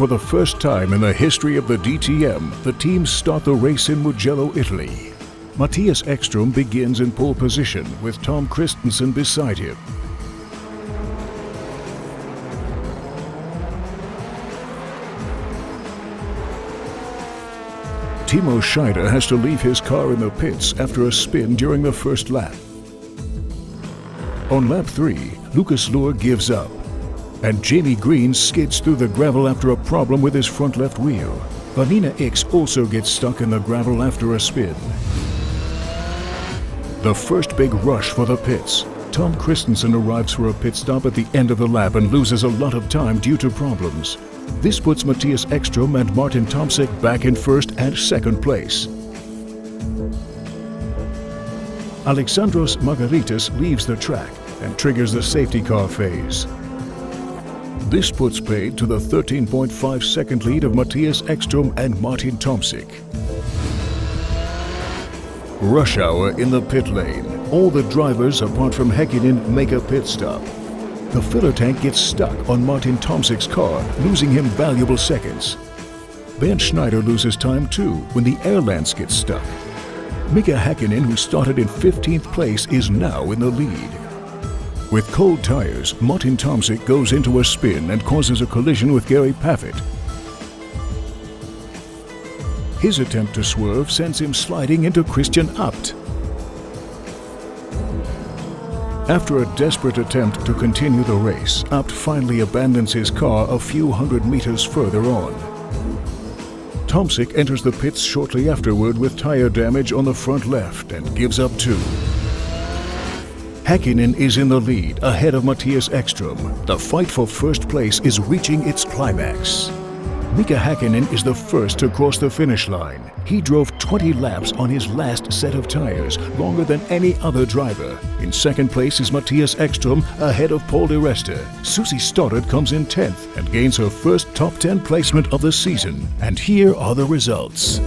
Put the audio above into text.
For the first time in the history of the DTM, the teams start the race in Mugello, Italy. Mattias Ekström begins in pole position with Tom Kristensen beside him. Timo Scheider has to leave his car in the pits after a spin during the first lap. On lap 3, Lucas Luhr gives up, and Jamie Green skids through the gravel after a problem with his front left wheel. Vanina X also gets stuck in the gravel after a spin. The first big rush for the pits. Tom Kristensen arrives for a pit stop at the end of the lap and loses a lot of time due to problems. This puts Mattias Ekström and Martin Tomsik back in first and second place. Alexandros Margaritis leaves the track and triggers the safety car phase. This puts paid to the 13.5 second lead of Mattias Ekström and Martin Tomsik. Rush hour in the pit lane. All the drivers apart from Häkkinen make a pit stop. The filler tank gets stuck on Martin Tomsik's car, losing him valuable seconds. Bernd Schneider loses time too when the air lance gets stuck. Mika Häkkinen, who started in 15th place, is now in the lead. With cold tires, Martin Tomsik goes into a spin and causes a collision with Gary Pavitt. His attempt to swerve sends him sliding into Christian Abt. After a desperate attempt to continue the race, Abt finally abandons his car a few hundred meters further on. Tomsik enters the pits shortly afterward with tire damage on the front left and gives up too. Häkkinen is in the lead, ahead of Mattias Ekström. The fight for first place is reaching its climax. Mika Häkkinen is the first to cross the finish line. He drove 20 laps on his last set of tires, longer than any other driver. In second place is Mattias Ekström, ahead of Paul de Reste. Susie Stoddard comes in 10th and gains her first top 10 placement of the season. And here are the results.